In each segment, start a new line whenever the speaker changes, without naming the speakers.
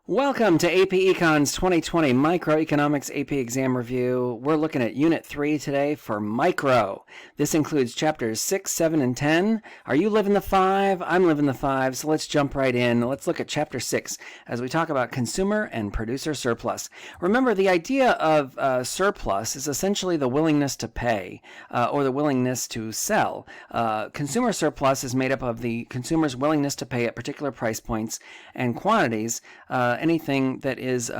Welcome to AP Econ's 2020 Microeconomics AP Exam Review. We're looking at Unit 3 today for Micro. This includes Chapters 6, 7, and 10. Are you living the 5? I'm living the 5, so let's jump right in. Let's look at Chapter 6 as we talk about consumer and producer surplus. Remember, the idea of surplus is essentially the willingness to pay or the willingness to sell. Consumer surplus is made up of the consumer's willingness to pay at particular price points and quantities, anything that is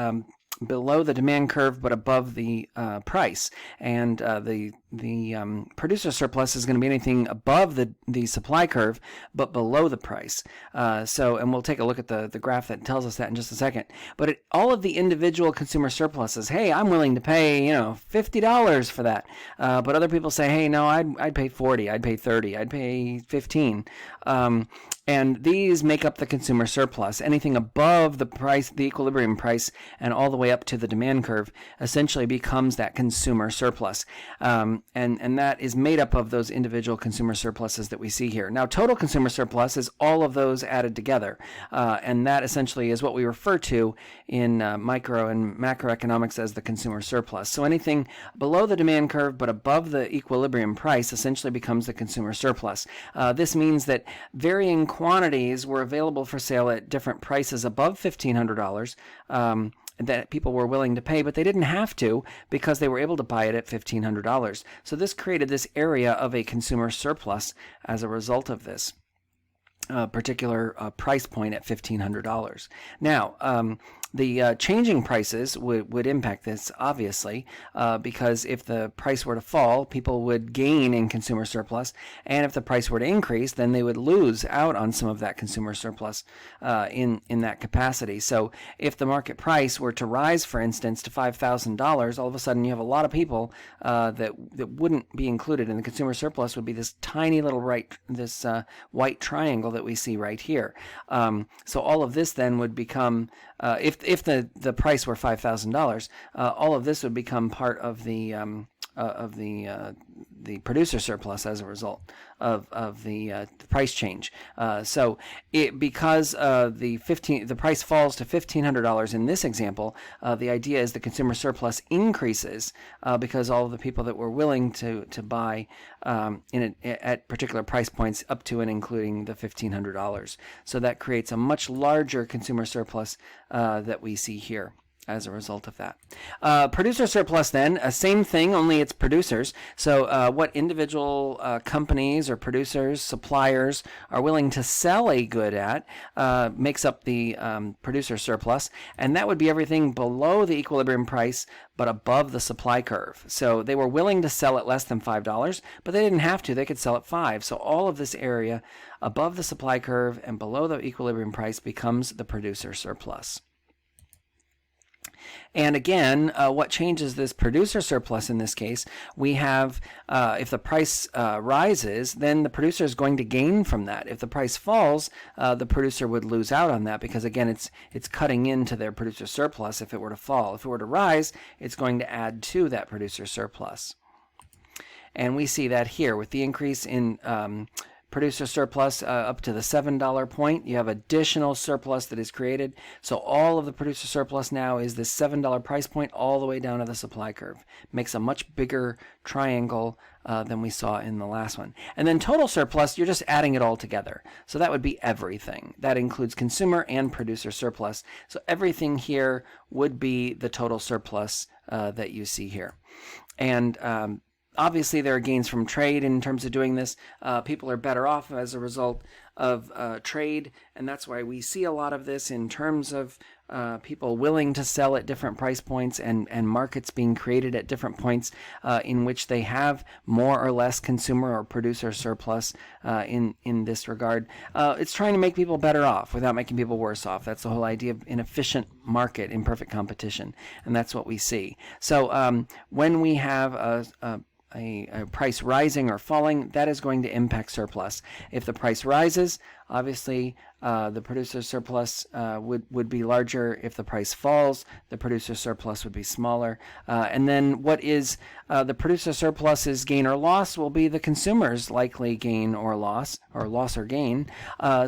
below the demand curve but above the price, and the producer surplus is going to be anything above the supply curve but below the price. And we'll take a look at the graph that tells us that in just a second. But all of the individual consumer surpluses, hey, I'm willing to pay $50 for that, but other people say, hey, no, I'd pay 40, I'd pay 30, I'd pay 15. And these make up the consumer surplus. Anything above the price, the equilibrium price, and all the way up to the demand curve essentially becomes that consumer surplus. And that is made up of those individual consumer surpluses that we see here. Now, total consumer surplus is all of those added together. And that essentially is what we refer to in micro and macroeconomics as the consumer surplus. So anything below the demand curve but above the equilibrium price essentially becomes the consumer surplus. This means that varying quantities were available for sale at different prices above $1,500 that people were willing to pay, but they didn't have to because they were able to buy it at $1,500. So this created this area of a consumer surplus as a result of this particular price point at $1,500. Now, the changing prices would impact this, obviously, because if the price were to fall, people would gain in consumer surplus, and if the price were to increase, then they would lose out on some of that consumer surplus in that capacity. So if the market price were to rise, for instance, to $5,000, all of a sudden you have a lot of people that wouldn't be included in the consumer surplus. Would be this tiny little white triangle that we see right here. So all of this then would become, if the price were $5,000, all of this would become part of the producer surplus as a result of the price change. So because the price falls to $1,500 in this example, the idea is the consumer surplus increases because all of the people that were willing to buy at particular price points up to and including the $1,500. So that creates a much larger consumer surplus that we see here as a result of that. Producer surplus then, same thing, only it's producers. So what individual companies or producers, suppliers are willing to sell a good at makes up the producer surplus, and that would be everything below the equilibrium price but above the supply curve. So they were willing to sell at less than $5, but they didn't have to. They could sell at $5. So all of this area above the supply curve and below the equilibrium price becomes the producer surplus. And again, what changes this producer surplus in this case, we have if the price rises, then the producer is going to gain from that. If the price falls, the producer would lose out on that because, again, it's cutting into their producer surplus if it were to fall. If it were to rise, it's going to add to that producer surplus. And we see that here with the increase in producer surplus up to the $7 point. You have additional surplus that is created. So all of the producer surplus now is this $7 price point all the way down to the supply curve. Makes a much bigger triangle than we saw in the last one. And then total surplus, you're just adding it all together. So that would be everything. That includes consumer and producer surplus. So everything here would be the total surplus that you see here. And obviously, there are gains from trade in terms of doing this. People are better off as a result of trade, and that's why we see a lot of this in terms of people willing to sell at different price points and markets being created at different points in which they have more or less consumer or producer surplus in this regard. It's trying to make people better off without making people worse off. That's the whole idea of an efficient market in perfect competition, and that's what we see. So when we have a price rising or falling, that is going to impact surplus. If the price rises, Obviously, the producer surplus would be larger if the price falls. The producer surplus would be smaller. And then what is the producer surplus's gain or loss will be the consumer's likely gain or loss or gain.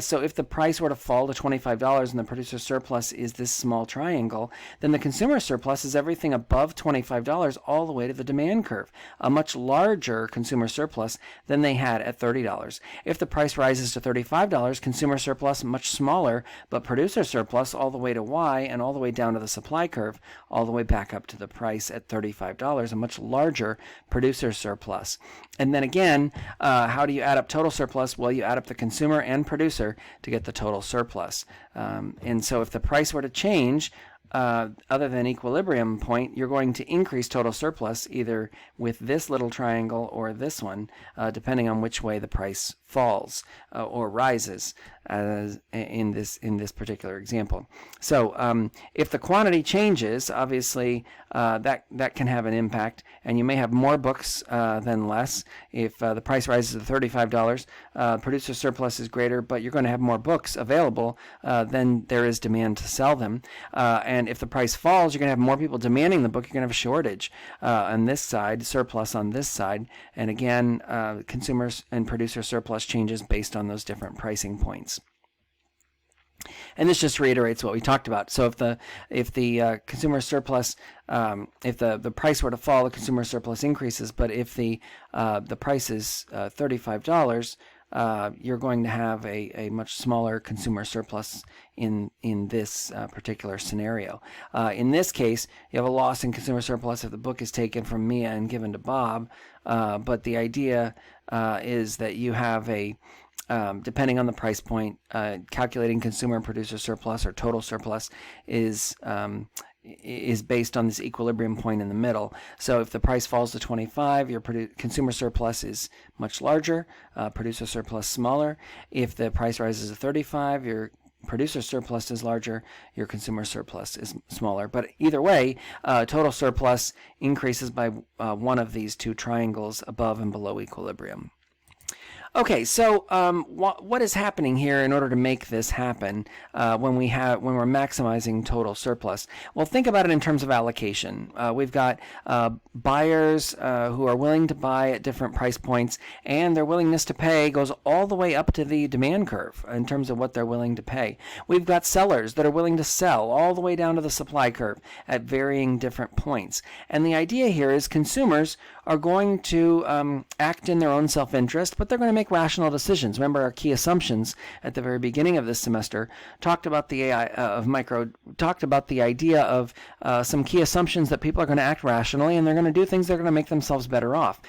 So if the price were to fall to $25 and the producer surplus is this small triangle, then the consumer surplus is everything above $25 all the way to the demand curve, a much larger consumer surplus than they had at $30. If the price rises to $35, consumer surplus much smaller, but producer surplus all the way to Y and all the way down to the supply curve, all the way back up to the price at $35, a much larger producer surplus. And then again, how do you add up total surplus? Well, you add up the consumer and producer to get the total surplus. And so if the price were to change, other than equilibrium point, you're going to increase total surplus either with this little triangle or this one, depending on which way the price falls or rises in this particular example. So if the quantity changes, obviously that can have an impact, and you may have more books than less. If the price rises to $35, producer surplus is greater, but you're going to have more books available than there is demand to sell them. And if the price falls, you're going to have more people demanding the book. You're going to have a shortage on this side, surplus on this side, and again, consumers and producer surplus changes based on those different pricing points. And this just reiterates what we talked about. So if the consumer surplus, if the price were to fall, the consumer surplus increases. But if the price is $35, you're going to have a much smaller consumer surplus in this particular scenario. In this case, you have a loss in consumer surplus if the book is taken from Mia and given to Bob. But the idea is that you have depending on the price point, calculating consumer and producer surplus or total surplus is based on this equilibrium point in the middle. So if the price falls to 25, your consumer surplus is much larger, producer surplus smaller. If the price rises to 35, your producer surplus is larger, your consumer surplus is smaller. But either way, total surplus increases by one of these two triangles above and below equilibrium. Okay, so what is happening here in order to make this happen when we're maximizing total surplus? Well, think about it in terms of allocation. We've got buyers who are willing to buy at different price points, and their willingness to pay goes all the way up to the demand curve in terms of what they're willing to pay. We've got sellers that are willing to sell all the way down to the supply curve at varying different points. And the idea here is consumers are going to act in their own self-interest, but they're going to make rational decisions. Remember, our key assumptions at the very beginning of this semester talked about the idea of some key assumptions that people are going to act rationally, and they're going to do things that are going to make themselves better off.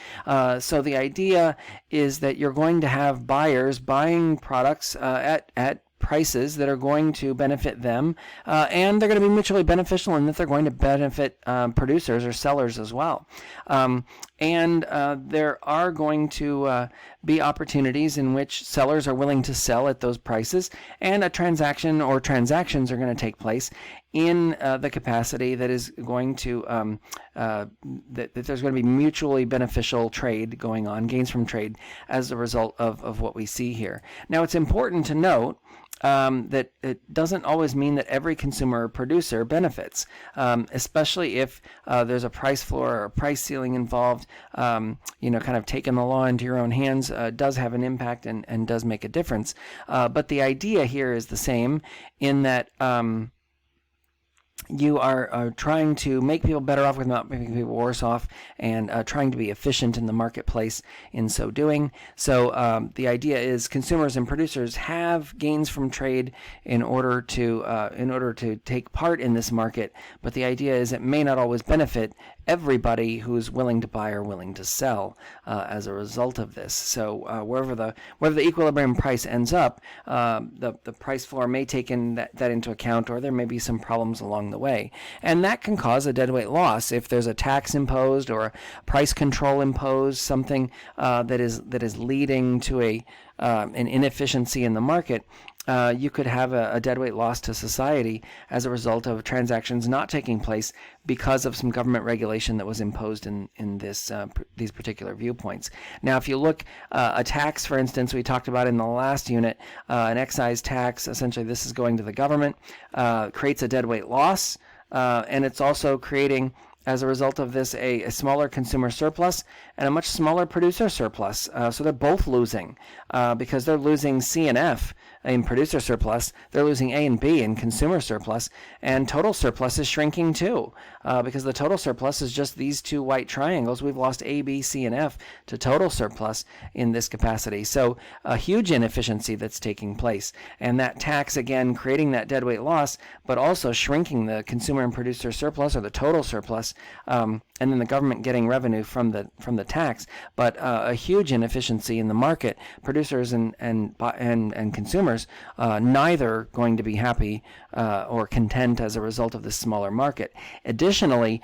So the idea is that you're going to have buyers buying products at prices that are going to benefit them, and they're going to be mutually beneficial in that they're going to benefit producers or sellers as well. And there are going to be opportunities in which sellers are willing to sell at those prices, and a transaction or transactions are going to take place in the capacity that is going to that there's going to be mutually beneficial trade going on, gains from trade as a result of what we see here. Now, it's important to note that it doesn't always mean that every consumer or producer benefits, especially if there's a price floor or a price ceiling involved. Kind of taking the law into your own hands does have an impact and does make a difference. But the idea here is the same in that you are trying to make people better off without making people worse off, and trying to be efficient in the marketplace in so doing. So the idea is consumers and producers have gains from trade in order to take part in this market, but the idea is it may not always benefit everybody who's willing to buy or willing to sell as a result of this. So wherever the equilibrium price ends up, the price floor may take that into account, or there may be some problems along the way, and that can cause a deadweight loss if there's a tax imposed or a price control imposed, something that is leading to an inefficiency in the market. you could have a deadweight loss to society as a result of transactions not taking place because of some government regulation that was imposed in these particular viewpoints. Now, if you look, a tax, for instance, we talked about in the last unit, an excise tax, essentially this is going to the government, creates a deadweight loss, and it's also creating, as a result of this, a smaller consumer surplus and a much smaller producer surplus. So they're both losing because they're losing C and F in producer surplus. They're losing A and B in consumer surplus. And total surplus is shrinking too because the total surplus is just these two white triangles. We've lost A, B, C, and F to total surplus in this capacity. So a huge inefficiency that's taking place. And that tax, again, creating that deadweight loss, but also shrinking the consumer and producer surplus or the total surplus, and then the government getting revenue from the tax, but a huge inefficiency in the market. Producers and consumers neither going to be happy or content as a result of this smaller market. Additionally,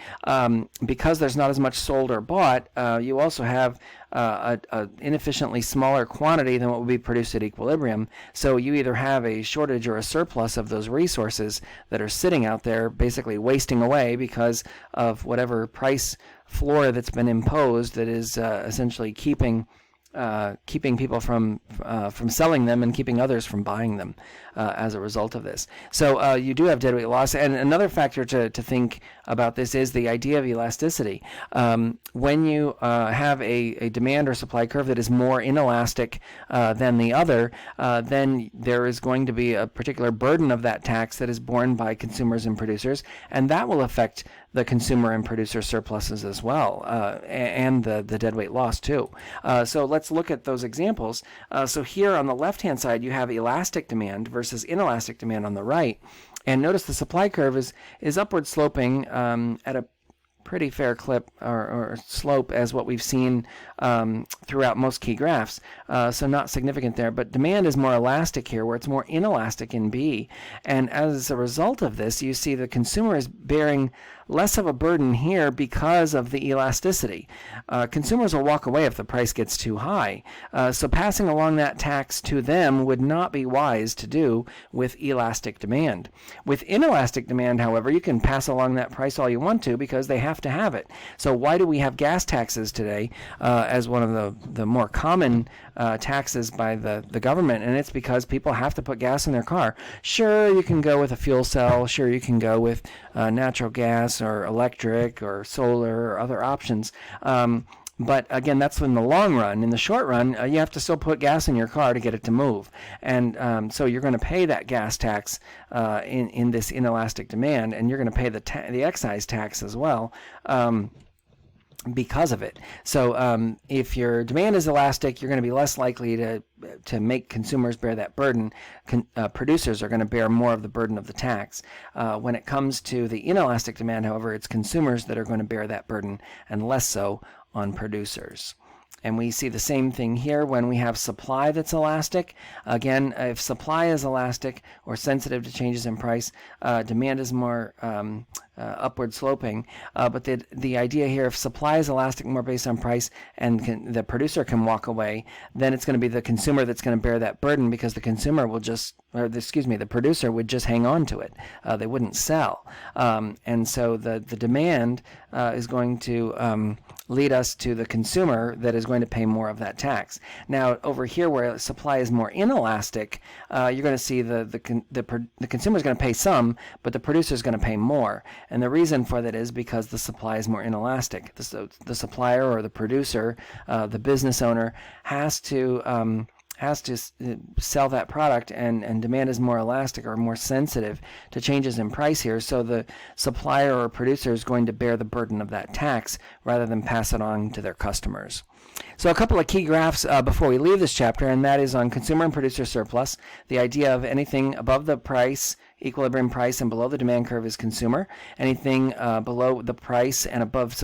because there's not as much sold or bought, you also have a inefficiently smaller quantity than what would be produced at equilibrium. So you either have a shortage or a surplus of those resources that are sitting out there, basically wasting away because of whatever price floor that's been imposed that is essentially keeping people from selling them and keeping others from buying them as a result of this. So you do have deadweight loss. And another factor to think about this is the idea of elasticity. When you have a demand or supply curve that is more inelastic than the other, then there is going to be a particular burden of that tax that is borne by consumers and producers, and that will affect the consumer and producer surpluses as well, and the deadweight loss too. So let's look at those examples. So here on the left-hand side, you have elastic demand versus inelastic demand on the right. And notice the supply curve is upward sloping at a pretty fair clip or slope as what we've seen throughout most key graphs. So not significant there, but demand is more elastic here where it's more inelastic in B. And as a result of this, you see the consumer is bearing less of a burden here because of the elasticity. Consumers will walk away if the price gets too high. So passing along that tax to them would not be wise to do with elastic demand. With inelastic demand, however, you can pass along that price all you want to because they have to have it. So why do we have gas taxes today as one of the more common taxes by the government? And it's because people have to put gas in their car. Sure, you can go with a fuel cell. Sure, you can go with natural gas or electric or solar or other options. But again, that's in the long run. In the short run, you have to still put gas in your car to get it to move. And so you're going to pay that gas tax in this inelastic demand, and you're going to pay the excise tax as well. Because of it. So if your demand is elastic, you're going to be less likely to make consumers bear that burden. Producers are going to bear more of the burden of the tax. When it comes to the inelastic demand, however, it's consumers that are going to bear that burden and less so on producers. And we see the same thing here when we have supply that's elastic. Again, if supply is elastic or sensitive to changes in price, demand is more upward sloping. But the idea here, if supply is elastic more based on price and the producer can walk away, then it's going to be the consumer that's going to bear that burden because the consumer will the producer would just hang on to it. They wouldn't sell. And so the demand is going to lead us to the consumer that is going to pay more of that tax. Now, over here where supply is more inelastic, you're going to see the consumer is going to pay some, but the producer is going to pay more. And the reason for that is because the supply is more inelastic. The supplier or the producer, the business owner, has to sell that product, and demand is more elastic or more sensitive to changes in price here. So the supplier or producer is going to bear the burden of that tax rather than pass it on to their customers. So a couple of key graphs before we leave this chapter, and that is on consumer and producer surplus. The idea of anything above the price, equilibrium price, and below the demand curve is consumer. Anything below the price and above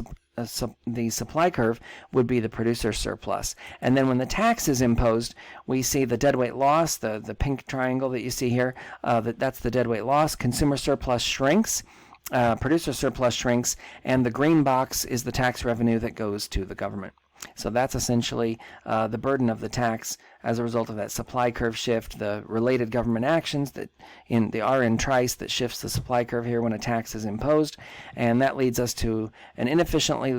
the supply curve would be the producer surplus. And then when the tax is imposed, we see the deadweight loss, the pink triangle that you see here, that's the deadweight loss. Consumer surplus shrinks, producer surplus shrinks, and the green box is the tax revenue that goes to the government. So that's essentially the burden of the tax as a result of that supply curve shift, the related government actions that are in trice that shifts the supply curve here when a tax is imposed, and that leads us to an inefficiently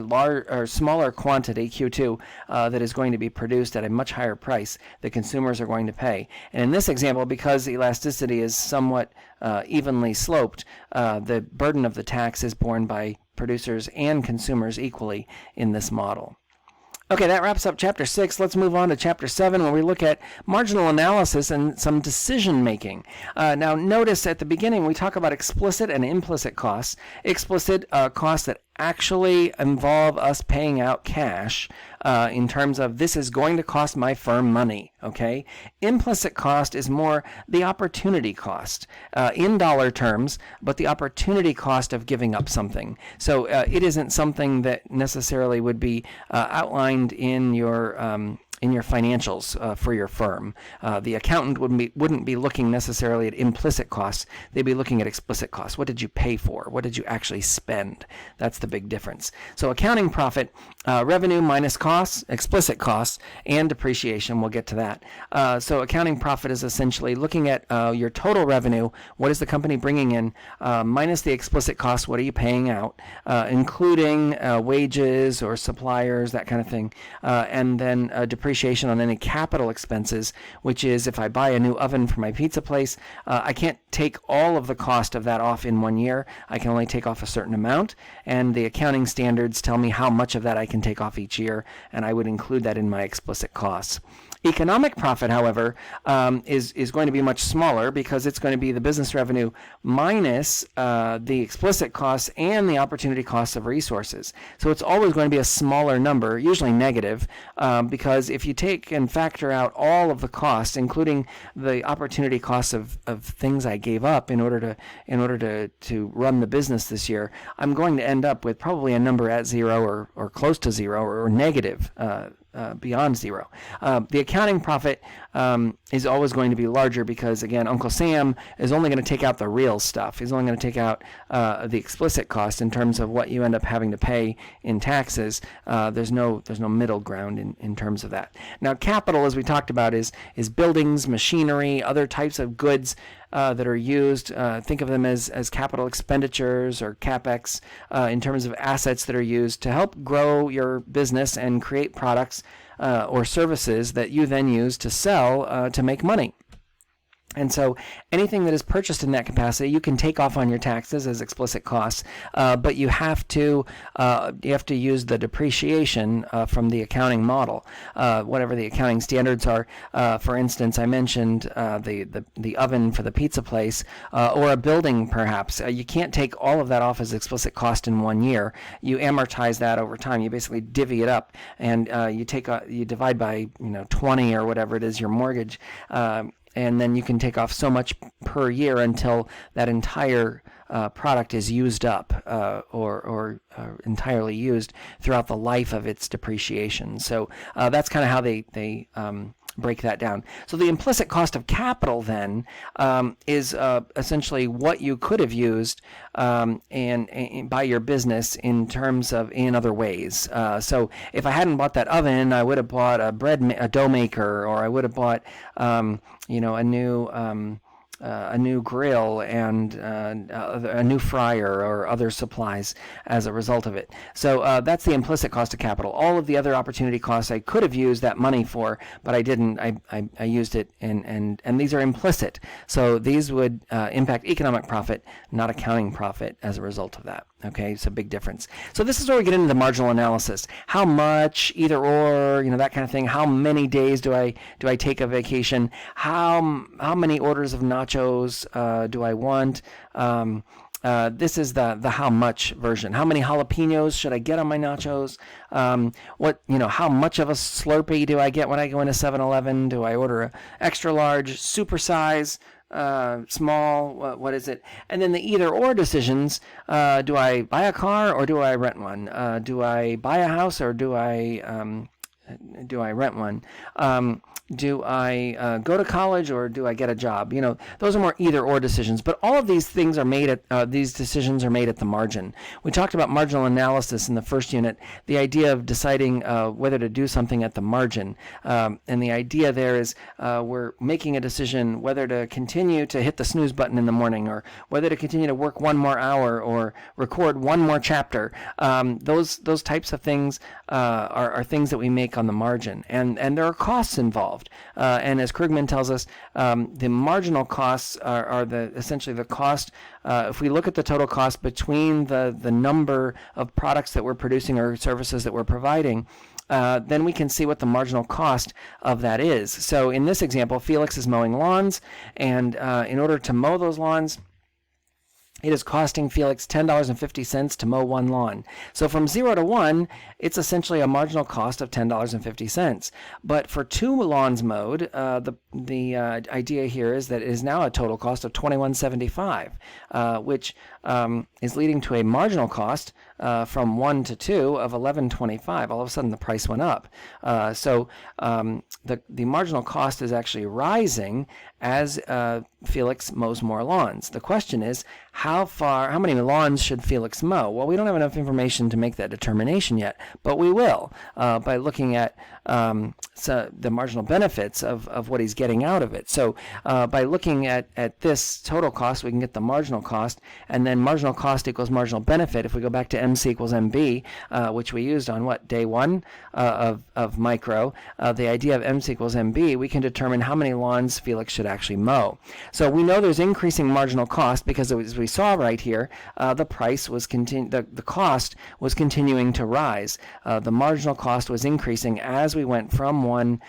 smaller quantity, Q2, that is going to be produced at a much higher price that consumers are going to pay. And in this example, because elasticity is somewhat evenly sloped, the burden of the tax is borne by producers and consumers equally in this model. Okay, that wraps up Chapter 6. Let's move on to Chapter 7, where we look at marginal analysis and some decision making. Now, notice at the beginning we talk about explicit and implicit costs. Explicit costs that actually involve us paying out cash in terms of this is going to cost my firm money, okay? Implicit cost is more the opportunity cost in dollar terms, but the opportunity cost of giving up something. So it isn't something that necessarily would be outlined in your financials for your firm. The accountant wouldn't be looking necessarily at implicit costs. They'd be looking at explicit costs. What did you pay for? What did you actually spend? That's the big difference. So accounting profit, revenue minus costs, explicit costs, and depreciation. We'll get to that. So accounting profit is essentially looking at your total revenue. What is the company bringing in? Minus the explicit costs. What are you paying out? Including wages or suppliers, that kind of thing. And then depreciation on any capital expenses, which is if I buy a new oven for my pizza place, I can't take all of the cost of that off in 1 year. I can only take off a certain amount, and the accounting standards tell me how much of that I can take off each year, and I would include that in my explicit costs. Economic profit, however, is going to be much smaller because it's going to be the business revenue minus the explicit costs and the opportunity costs of resources. So it's always going to be a smaller number, usually negative, because if you take and factor out all of the costs, including the opportunity costs of things I gave up in order to run the business this year, I'm going to end up with probably a number at zero or close to zero or negative. Beyond zero. The accounting profit is always going to be larger because, again, Uncle Sam is only going to take out the real stuff. He's only going to take out the explicit cost in terms of what you end up having to pay in taxes. There's no middle ground in terms of that. Now, capital, as we talked about, is buildings, machinery, other types of goods that are used. Think of them as capital expenditures or CapEx in terms of assets that are used to help grow your business and create products or services that you then use to sell to make money. And so anything that is purchased in that capacity, you can take off on your taxes as explicit costs, but you have to use the depreciation from the accounting model, whatever the accounting standards are. For instance, I mentioned the oven for the pizza place, or a building perhaps. You can't take all of that off as explicit cost in 1 year. You amortize that over time. You basically divvy it up, and you divide by 20 or whatever it is your mortgage. And then you can take off so much per year until that entire product is used up or entirely used throughout the life of its depreciation. So that's kind of how they break that down. So the implicit cost of capital then is essentially what you could have used and by your business in terms of in other ways. So if I hadn't bought that oven, I would have bought a dough maker, or I would have bought a new grill and a new fryer or other supplies as a result of it. So that's the implicit cost of capital. All of the other opportunity costs I could have used that money for, but I didn't. I used it, and these are implicit. So these would impact economic profit, not accounting profit as a result of that. Okay, so big difference. So this is where we get into the marginal analysis. How much, either or, that kind of thing. How many days do I take a vacation? How many orders of nachos do I want? This is the how much version. How many jalapenos should I get on my nachos? How much of a Slurpee do I get when I go into 7-Eleven? Do I order a extra large, super size? Small, what is it? And then the either or decisions, do I buy a car or do I rent one? Do I buy a house or do I do I rent one? Do I go to college, or do I get a job? Those are more either-or decisions. But all of these things are made at these decisions are made at the margin. We talked about marginal analysis in the first unit, the idea of deciding whether to do something at the margin. And the idea there is we're making a decision whether to continue to hit the snooze button in the morning, or whether to continue to work one more hour, or record one more chapter. Those types of things are things that we make on the margin, and there are costs involved. And as Krugman tells us, the marginal costs are essentially the cost. If we look at the total cost between the number of products that we're producing or services that we're providing, then we can see what the marginal cost of that is. So in this example, Felix is mowing lawns, and in order to mow those lawns, it is costing Felix $10.50 to mow one lawn. So from 0 to 1, it's essentially a marginal cost of $10.50. But for 2 lawns mowed, the idea here is that it is now a total cost of $21.75, which is leading to a marginal cost from 1 to 2 of $11.25. All of a sudden, the price went up. So the marginal cost is actually rising as Felix mows more lawns. The question is, how many lawns should Felix mow? Well, we don't have enough information to make that determination yet, but we will by looking at the marginal benefits of what he's getting out of it. So by looking at this total cost, we can get the marginal cost, and then marginal cost equals marginal benefit. If we go back to MC equals MB, which we used on day 1 of micro, the idea of MC equals MB, we can determine how many lawns Felix should actually mow. So we know there's increasing marginal cost because, as we saw right here, the cost was continuing to rise. The marginal cost was increasing as we went from one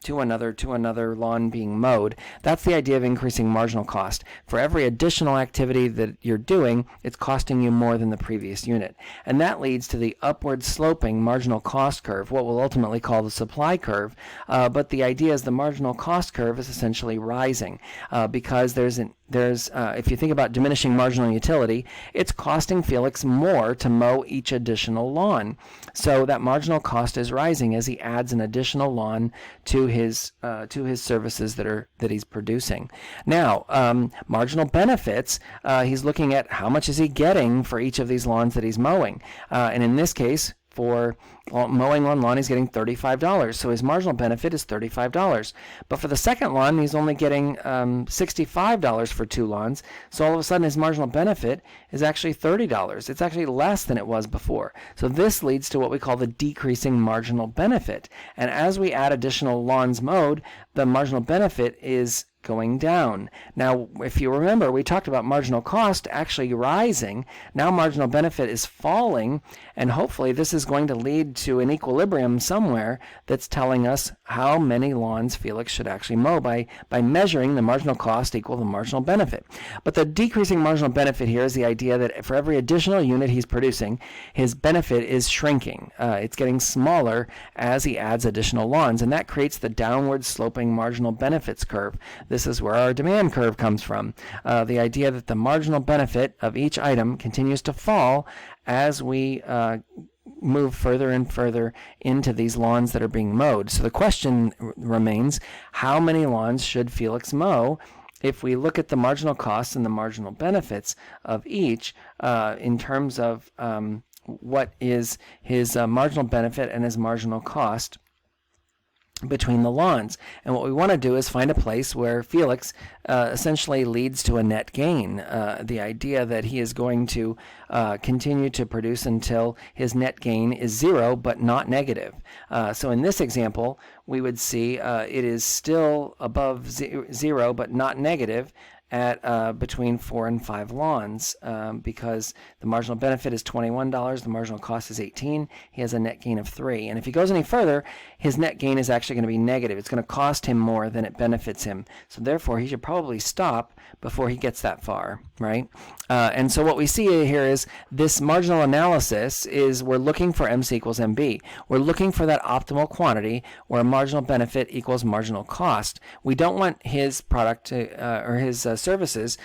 to another lawn being mowed. That's the idea of increasing marginal cost. For every additional activity that you're doing, it's costing you more than the previous unit. And that leads to the upward sloping marginal cost curve, what we'll ultimately call the supply curve. But the idea is the marginal cost curve is essentially rising because if you think about diminishing marginal utility, it's costing Felix more to mow each additional lawn. So that marginal cost is rising as he adds an additional lawn to his services that he's producing. Now, marginal benefits, he's looking at how much is he getting for each of these lawns that he's mowing. And in this case, for mowing one lawn, he's getting $35. So his marginal benefit is $35. But for the second lawn, he's only getting $65 for 2 lawns. So all of a sudden, his marginal benefit is actually $30. It's actually less than it was before. So this leads to what we call the decreasing marginal benefit. And as we add additional lawns mowed, the marginal benefit is going down. Now, if you remember, we talked about marginal cost actually rising. Now marginal benefit is falling, and hopefully this is going to lead to an equilibrium somewhere that's telling us how many lawns Felix should actually mow by measuring the marginal cost equal the marginal benefit. But the decreasing marginal benefit here is the idea that for every additional unit he's producing, his benefit is shrinking. It's getting smaller as he adds additional lawns, and that creates the downward sloping marginal benefits curve. This is where our demand curve comes from. The idea that the marginal benefit of each item continues to fall as we move further and further into these lawns that are being mowed. So the question remains, how many lawns should Felix mow? If we look at the marginal costs and the marginal benefits of each in terms of what is his marginal benefit and his marginal cost between the lawns. And what we want to do is find a place where Felix essentially leads to a net gain. The idea that he is going to continue to produce until his net gain is 0 but not negative. So in this example, we would see it is still above 0 but not negative at between 4 and 5 lawns because the marginal benefit is $21, the marginal cost is $18, he has a net gain of 3. And if he goes any further, his net gain is actually going to be negative. It's going to cost him more than it benefits him. So therefore, he should probably stop before he gets that far, right? And so what we see here is this marginal analysis is we're looking for MC equals MB. We're looking for that optimal quantity where marginal benefit equals marginal cost. We don't want his product or his services,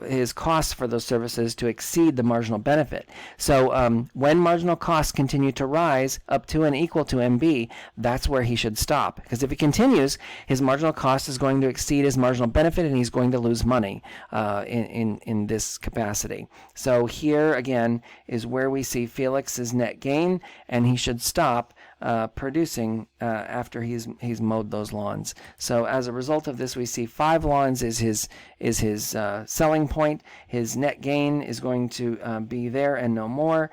his costs for those services to exceed the marginal benefit. So when marginal costs continue to rise up to and equal to MB, that's where he should stop. Because if he continues, his marginal cost is going to exceed his marginal benefit, and he's going to lose money in this capacity. So here again is where we see Felix's net gain, and he should stop producing after he's mowed those lawns. So as a result of this, we see 5 lawns is his selling point. His net gain is going to be there and no more.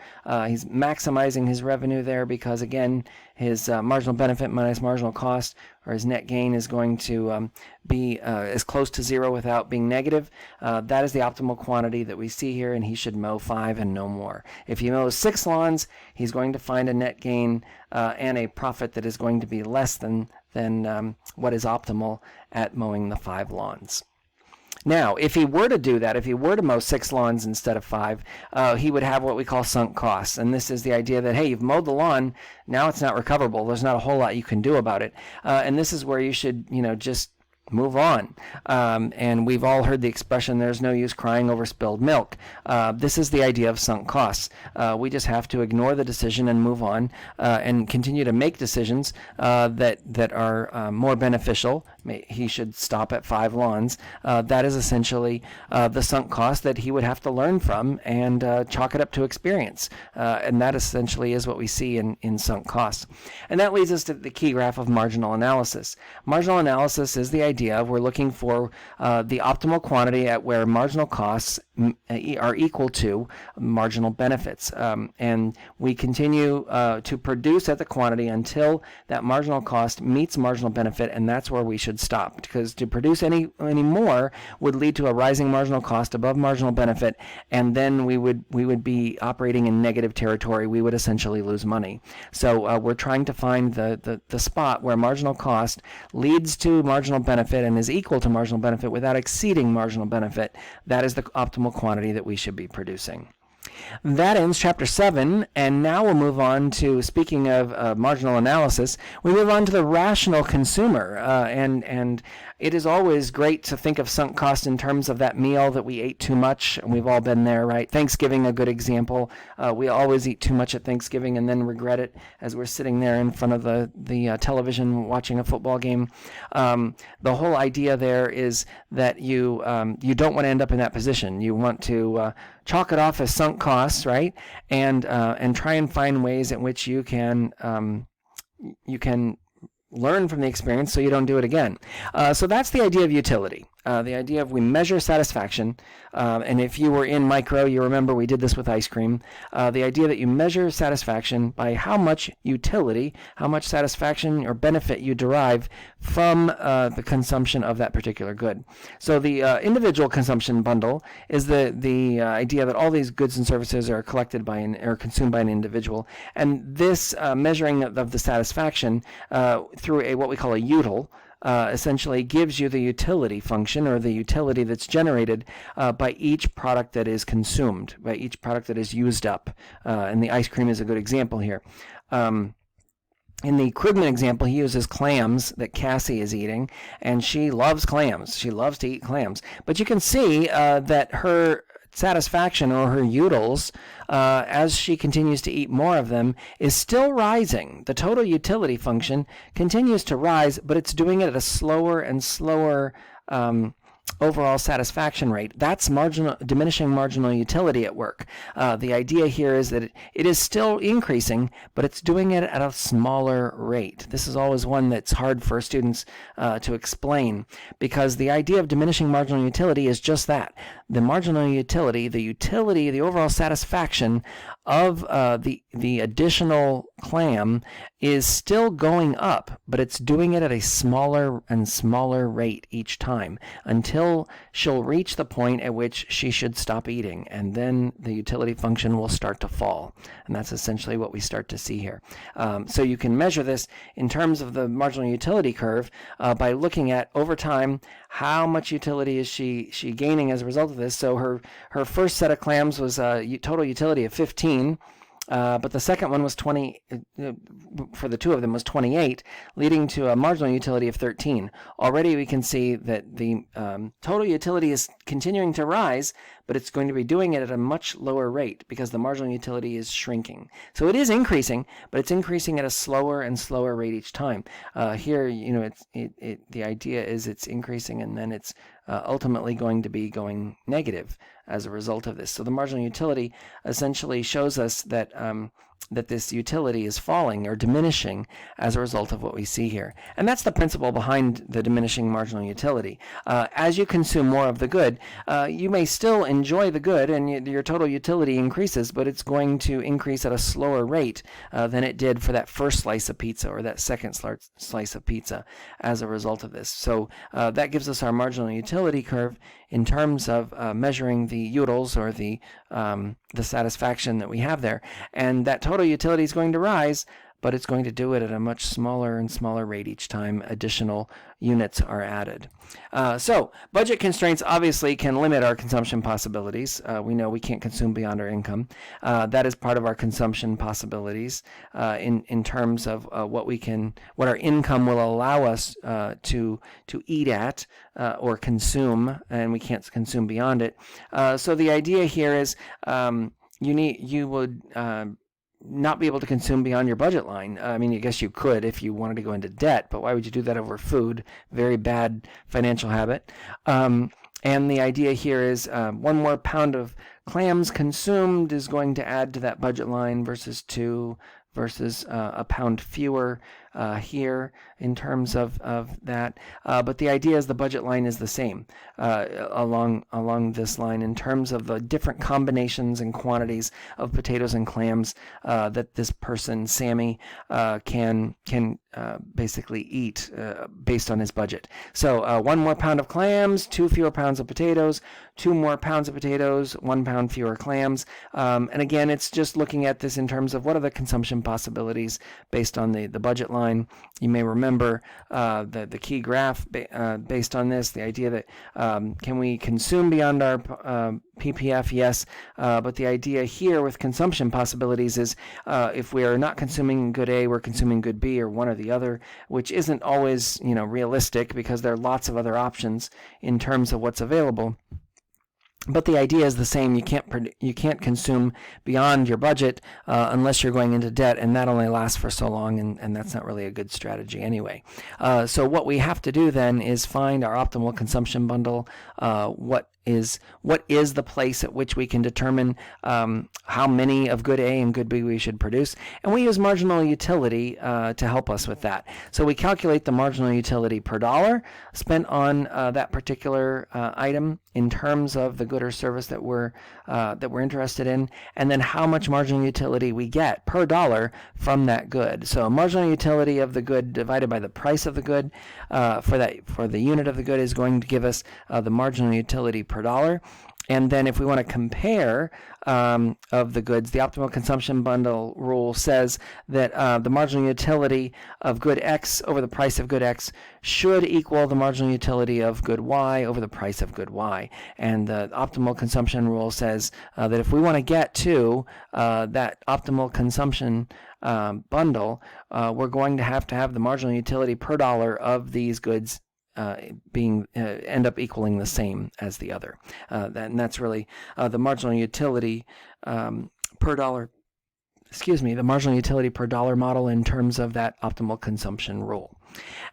He's maximizing his revenue there because, again, his marginal benefit minus marginal cost, or his net gain, is going to be as close to 0 without being negative. That is the optimal quantity that we see here, and he should mow 5 and no more. If he mows 6 lawns, he's going to find a net gain and a profit that is going to be less than what is optimal at mowing the 5 lawns. Now, if he were to do that, if he were to mow 6 lawns instead of 5, he would have what we call sunk costs. And this is the idea that, hey, you've mowed the lawn, now it's not recoverable. There's not a whole lot you can do about it. And this is where you should, just move on. And we've all heard the expression, there's no use crying over spilled milk. This is the idea of sunk costs. We just have to ignore the decision and move on and continue to make decisions that are more beneficial. He should stop at 5 lawns. That is essentially the sunk cost that he would have to learn from and chalk it up to experience. And that essentially is what we see in sunk costs. And that leads us to the key graph of marginal analysis. Marginal analysis is the idea of we're looking for the optimal quantity at where marginal costs are equal to marginal benefits. And we continue to produce at the quantity until that marginal cost meets marginal benefit, and that's where we should stop, because to produce any more would lead to a rising marginal cost above marginal benefit, and then we would be operating in negative territory. We would essentially lose money. So we're trying to find the spot where marginal cost leads to marginal benefit and is equal to marginal benefit without exceeding marginal benefit. That is the optimal quantity that we should be producing. That ends Chapter 7, and now we'll move on to, speaking of marginal analysis, we move on to the rational consumer. And it is always great to think of sunk cost in terms of that meal that we ate too much. We've all been there, right? Thanksgiving, a good example. We always eat too much at Thanksgiving and then regret it as we're sitting there in front of the television watching a football game. The whole idea there is that you don't want to end up in that position. You want to chalk it off as sunk costs, right? And try and find ways in which you can learn from the experience so you don't do it again. So that's the idea of utility. The idea of we measure satisfaction, and if you were in micro, you remember we did this with ice cream. The idea that you measure satisfaction by how much utility, how much satisfaction or benefit you derive from the consumption of that particular good. So the individual consumption bundle is the idea that all these goods and services are collected by or consumed by an individual, and this measuring of the satisfaction through what we call a util essentially gives you the utility function, or the utility that's generated by each product that is consumed, by each product that is used up. And the ice cream is a good example here. In the Krugman example, he uses clams that Cassie is eating, and she loves clams. She loves to eat clams. But you can see that her satisfaction, or her utils, as she continues to eat more of them, is still rising. The total utility function continues to rise, but it's doing it at a slower and slower overall satisfaction rate. That's diminishing marginal utility at work. The idea here is that it is still increasing, but it's doing it at a smaller rate. This is always one that's hard for students to explain, because the idea of diminishing marginal utility is just that. The marginal utility, the overall satisfaction of the additional clam is still going up, but it's doing it at a smaller and smaller rate each time until she'll reach the point at which she should stop eating, and then the utility function will start to fall. And that's essentially what we start to see here. So you can measure this in terms of the marginal utility curve by looking at, over time, how much utility is she gaining as a result of this. So her first set of clams was a total utility of 15. but the second one was 20, for the two of them was 28, leading to a marginal utility of 13. Already we can see that the total utility is continuing to rise, but it's going to be doing it at a much lower rate because the marginal utility is shrinking. So it is increasing, but it's increasing at a slower and slower rate each time. Here, the idea is it's increasing and then it's ultimately going to be going negative as a result of this. So the marginal utility essentially shows us that that this utility is falling or diminishing as a result of what we see here. And that's the principle behind the diminishing marginal utility. As you consume more of the good, you may still enjoy the good and your total utility increases, but it's going to increase at a slower rate than it did for that first slice of pizza or that second slice of pizza as a result of this. So that gives us our marginal utility curve in terms of measuring the utils or the satisfaction that we have there. And that total utility is going to rise, but it's going to do it at a much smaller and smaller rate each time additional units are added. So budget constraints obviously can limit our consumption possibilities. We know we can't consume beyond our income. That is part of our consumption possibilities in terms of what our income will allow us to eat at or consume, and we can't consume beyond it. So the idea here is you would not be able to consume beyond your budget line. I mean, I guess you could if you wanted to go into debt, but why would you do that over food? Very bad financial habit. And the idea here is 1 more pound of clams consumed is going to add to that budget line versus 2 versus a pound fewer here in terms of that. But the idea is the budget line is the same along this line in terms of the different combinations and quantities of potatoes and clams that this person, Sammy, can basically eat based on his budget. So 1 more pound of clams, 2 fewer pounds of potatoes, 2 more pounds of potatoes, 1 pound fewer clams. And again, it's just looking at this in terms of what are the consumption possibilities based on the budget line. You may remember the key graph based on this, the idea that can we consume beyond our PPF? Yes, but the idea here with consumption possibilities is if we are not consuming good A, we're consuming good B or one or the other, which isn't always realistic because there are lots of other options in terms of what's available. But the idea is the same. You can't consume beyond your budget unless you're going into debt, and that only lasts for so long, and that's not really a good strategy anyway. So what we have to do then is find our optimal consumption bundle. What is the place at which we can determine how many of good A and good B we should produce, and we use marginal utility to help us with that. So we calculate the marginal utility per dollar spent on that particular item in terms of the good or service that we're interested in, and then how much marginal utility we get per dollar from that good. So marginal utility of the good divided by the price of the good for the unit of the good is going to give us the marginal utility per dollar. And then if we want to compare of the goods, the optimal consumption bundle rule says that the marginal utility of good X over the price of good X should equal the marginal utility of good Y over the price of good Y. And the optimal consumption rule says that if we want to get to that optimal consumption bundle, we're going to have the marginal utility per dollar of these goods end up equaling the same as the other. And that's really the marginal utility per dollar, the marginal utility per dollar model in terms of that optimal consumption rule.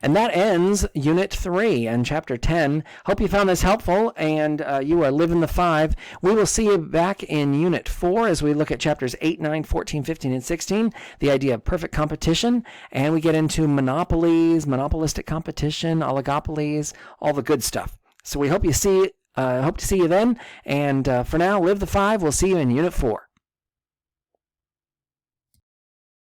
And that ends Unit 3 and Chapter 10. Hope you found this helpful and you are living the 5. We will see you back in Unit 4 as we look at Chapters 8, 9, 14, 15, and 16, the idea of perfect competition, and we get into monopolies, monopolistic competition, oligopolies, all the good stuff. So we hope to see you then, and for now, live the 5. We'll see you in Unit 4.